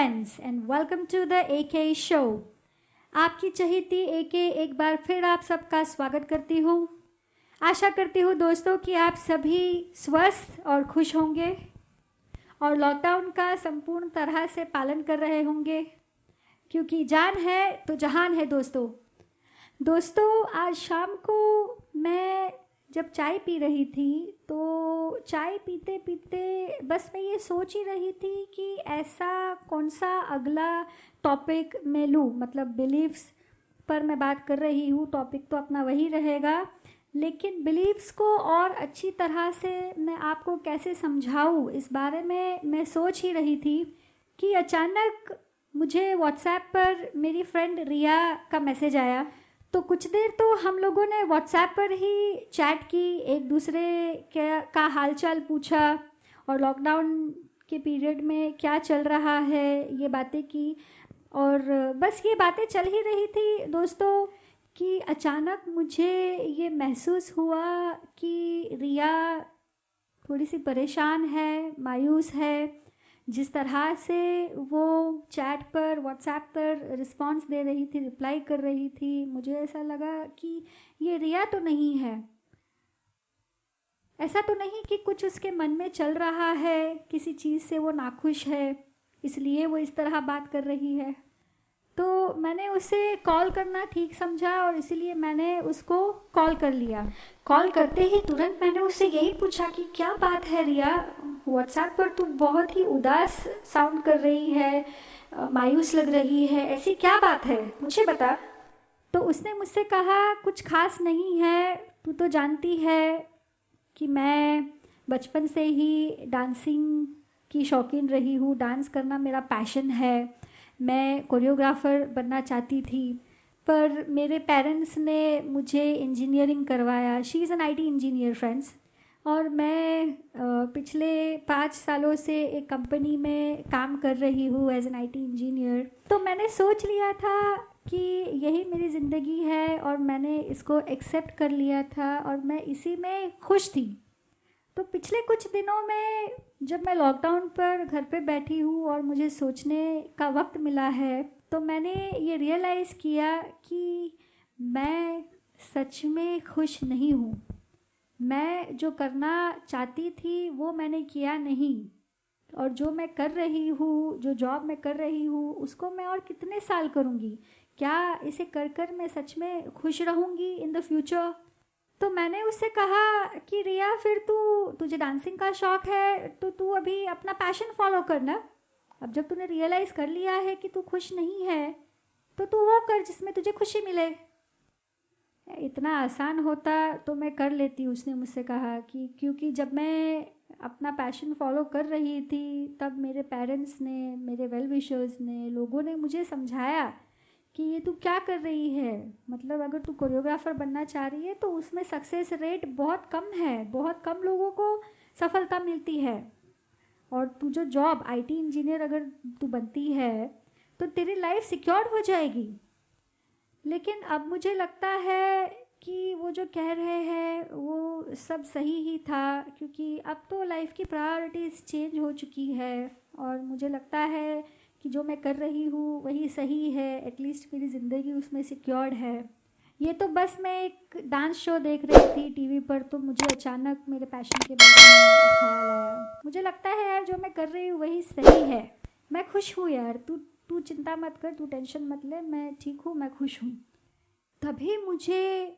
friends and welcome to the AK show। आपकी चहेती एके एक बार फिर आप सबका स्वागत करती हूँ। आशा करती हूँ दोस्तों कि आप सभी स्वस्थ और खुश होंगे और लॉकडाउन का संपूर्ण तरह से पालन कर रहे होंगे, क्योंकि जान है तो जहान है दोस्तों आज शाम को मैं जब चाय पी रही थी तो चाय पीते पीते बस मैं ये सोच ही रही थी कि ऐसा कौन सा अगला टॉपिक मैं लूँ। मतलब बिलीव्स पर मैं बात कर रही हूँ, टॉपिक तो अपना वही रहेगा, लेकिन बिलीव्स को और अच्छी तरह से मैं आपको कैसे समझाऊँ इस बारे में मैं सोच ही रही थी कि अचानक मुझे व्हाट्सएप पर मेरी फ्रेंड रिया का मैसेज आया। तो कुछ देर तो हम लोगों ने व्हाट्सएप पर ही चैट की, एक दूसरे का हालचाल पूछा और लॉकडाउन के पीरियड में क्या चल रहा है ये बातें की। और बस ये बातें चल ही रही थी दोस्तों कि अचानक मुझे ये महसूस हुआ कि रिया थोड़ी सी परेशान है, मायूस है। जिस तरह से वो चैट पर व्हाट्सएप पर रिस्पांस दे रही थी, रिप्लाई कर रही थी, मुझे ऐसा लगा कि ये रिया तो नहीं है। ऐसा तो नहीं कि कुछ उसके मन में चल रहा है, किसी चीज़ से वो नाखुश है इसलिए वो इस तरह बात कर रही है। तो मैंने उसे कॉल करना ठीक समझा और इसीलिए मैंने उसको कॉल कर लिया। कॉल करते ही तुरंत मैंने उससे यही पूछा कि क्या बात है रिया, व्हाट्सएप पर तू बहुत ही उदास साउंड कर रही है, मायूस लग रही है, ऐसी क्या बात है, मुझे बता। तो उसने मुझसे कहा कुछ खास नहीं है, तू तो जानती है कि मैं बचपन से ही डांसिंग की शौकीन रही हूँ, डांस करना मेरा पैशन है। मैं कोरियोग्राफर बनना चाहती थी पर मेरे पेरेंट्स ने मुझे इंजीनियरिंग करवाया। She is an IT engineer friends. और मैं पिछले 5 सालों से एक कंपनी में काम कर रही हूँ एज एन आईटी इंजीनियर। तो मैंने सोच लिया था कि यही मेरी ज़िंदगी है और मैंने इसको एक्सेप्ट कर लिया था और मैं इसी में खुश थी। तो पिछले कुछ दिनों में जब मैं लॉकडाउन पर घर पे बैठी हूँ और मुझे सोचने का वक्त मिला है तो मैंने ये रियलाइज़ किया कि मैं सच में खुश नहीं हूँ। मैं जो करना चाहती थी वो मैंने किया नहीं, और जो मैं कर रही हूँ, जो जॉब मैं कर रही हूँ उसको मैं और कितने साल करूँगी? क्या इसे कर कर मैं सच में खुश रहूँगी इन द फ्यूचर? तो मैंने उससे कहा कि रिया फिर तुझे डांसिंग का शौक़ है तो तू अभी अपना पैशन फॉलो करना। अब जब तूने रियलाइज़ कर लिया है कि तू खुश नहीं है तो तू वो कर जिसमें तुझे खुशी मिले। इतना आसान होता तो मैं कर लेती, उसने मुझसे कहा कि क्योंकि जब मैं अपना पैशन फॉलो कर रही थी तब मेरे पेरेंट्स ने, मेरे वेल विशर्स ने, लोगों ने मुझे समझाया कि ये तू क्या कर रही है। मतलब अगर तू कोरियोग्राफर बनना चाह रही है तो उसमें सक्सेस रेट बहुत कम है, बहुत कम लोगों को सफलता मिलती है। और तू जो जॉब आईटी इंजीनियर अगर तू बनती है तो तेरी लाइफ सिक्योर हो जाएगी। लेकिन अब मुझे लगता है कि वो जो कह रहे हैं वो सब सही ही था, क्योंकि अब तो लाइफ की प्रायोरिटीज़ चेंज हो चुकी है और मुझे लगता है कि जो मैं कर रही हूँ वही सही है। एटलीस्ट मेरी ज़िंदगी उसमें सिक्योर्ड है। ये तो बस मैं एक डांस शो देख रही थी टीवी पर तो मुझे अचानक मेरे पैशन के बारे में ख्याल आया। मुझे लगता है यार जो मैं कर रही हूँ वही सही है। मैं खुश हूँ यार, तू तू चिंता मत कर, तू टेंशन मत ले, मैं ठीक हूँ, मैं खुश हूँ। तभी मुझे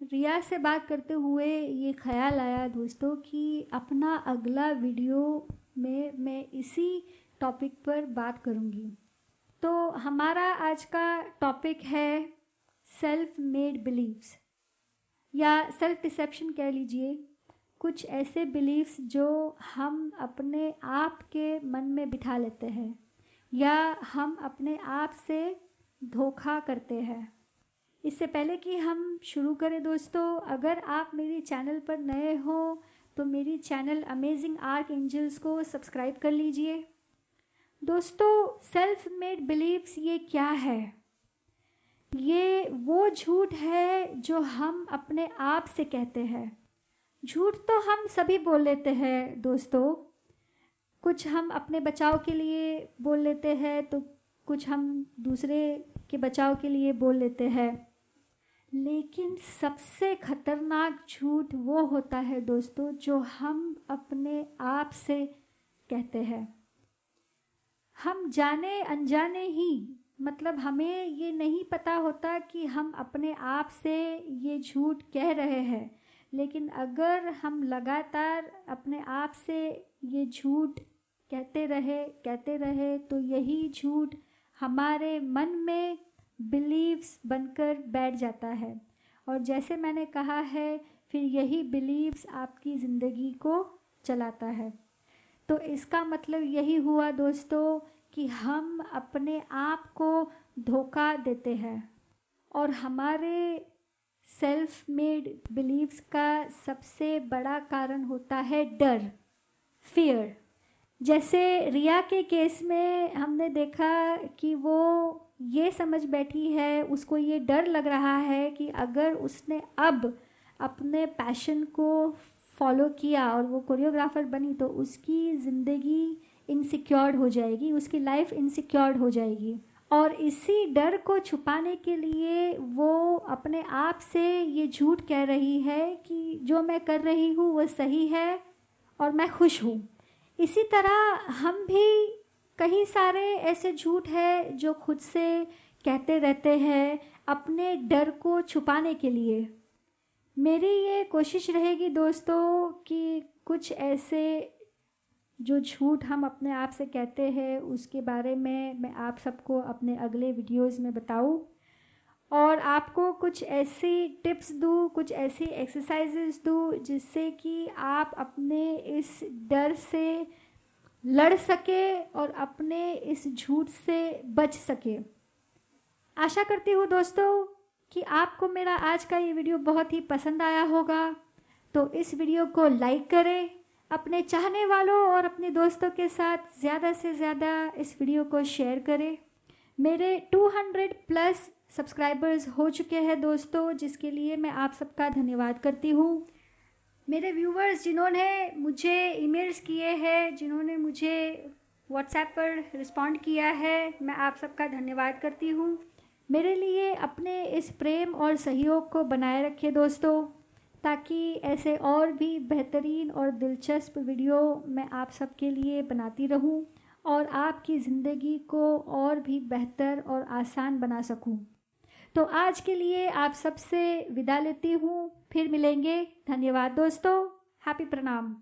रिया से बात करते हुए ये ख्याल आया दोस्तों कि अपना अगला वीडियो में मैं इसी टॉपिक पर बात करूँगी। तो हमारा आज का टॉपिक है सेल्फ मेड बिलीव्स या सेल्फ डिसेप्शन कह लीजिए। कुछ ऐसे बिलीव्स जो हम अपने आप के मन में बिठा लेते हैं या हम अपने आप से धोखा करते हैं। इससे पहले कि हम शुरू करें दोस्तों, अगर आप मेरी चैनल पर नए हो तो मेरी चैनल अमेजिंग आर्क एंजल्स को सब्सक्राइब कर लीजिए। दोस्तों सेल्फ मेड बिलीव्स ये क्या है? ये वो झूठ है जो हम अपने आप से कहते हैं। झूठ तो हम सभी बोल लेते हैं दोस्तों, कुछ हम अपने बचाव के लिए बोल लेते हैं, तो कुछ हम दूसरे के बचाव के लिए बोल लेते हैं। लेकिन सबसे खतरनाक झूठ वो होता है दोस्तों जो हम अपने आप से कहते हैं। हम जाने अनजाने ही, मतलब हमें ये नहीं पता होता कि हम अपने आप से ये झूठ कह रहे हैं, लेकिन अगर हम लगातार अपने आप से ये झूठ कहते रहे तो यही झूठ हमारे मन में बिलीव्स बनकर बैठ जाता है, और जैसे मैंने कहा है, फिर यही बिलीव्स आपकी ज़िंदगी को चलाता है। तो इसका मतलब यही हुआ दोस्तों कि हम अपने आप को धोखा देते हैं, और हमारे सेल्फ मेड बिलीव्स का सबसे बड़ा कारण होता है डर, फियर। जैसे रिया के केस में हमने देखा कि वो ये समझ बैठी है, उसको ये डर लग रहा है कि अगर उसने अब अपने पैशन को फॉलो किया और वो कोरियोग्राफर बनी तो उसकी ज़िंदगी इनसिक्योर्ड हो जाएगी, उसकी लाइफ इनसिक्योर्ड हो जाएगी। और इसी डर को छुपाने के लिए वो अपने आप से ये झूठ कह रही है कि जो मैं कर रही हूँ वो सही है और मैं खुश हूँ। इसी तरह हम भी कई सारे ऐसे झूठ हैं जो खुद से कहते रहते हैं अपने डर को छुपाने के लिए। मेरी ये कोशिश रहेगी दोस्तों कि कुछ ऐसे जो झूठ हम अपने आप से कहते हैं उसके बारे में मैं आप सबको अपने अगले वीडियोस में बताऊं, और आपको कुछ ऐसी टिप्स दूं, कुछ ऐसी एक्सरसाइजेस दूं जिससे कि आप अपने इस डर से लड़ सके और अपने इस झूठ से बच सके। आशा करती हूँ दोस्तों कि आपको मेरा आज का ये वीडियो बहुत ही पसंद आया होगा। तो इस वीडियो को लाइक करें, अपने चाहने वालों और अपने दोस्तों के साथ ज़्यादा से ज़्यादा इस वीडियो को शेयर करें। मेरे 200 प्लस सब्सक्राइबर्स हो चुके हैं दोस्तों, जिसके लिए मैं आप सबका धन्यवाद करती हूँ। मेरे व्यूवर्स जिन्होंने मुझे ईमेल्स किए हैं, जिन्होंने मुझे व्हाट्सएप पर रिस्पॉन्ड किया है, मैं आप सबका धन्यवाद करती हूँ। मेरे लिए अपने इस प्रेम और सहयोग को बनाए रखें दोस्तों, ताकि ऐसे और भी बेहतरीन और दिलचस्प वीडियो मैं आप सबके लिए बनाती रहूं और आपकी ज़िंदगी को और भी बेहतर और आसान बना सकूं। तो आज के लिए आप सबसे विदा लेती हूँ, फिर मिलेंगे। धन्यवाद दोस्तों, हैप्पी प्रणाम।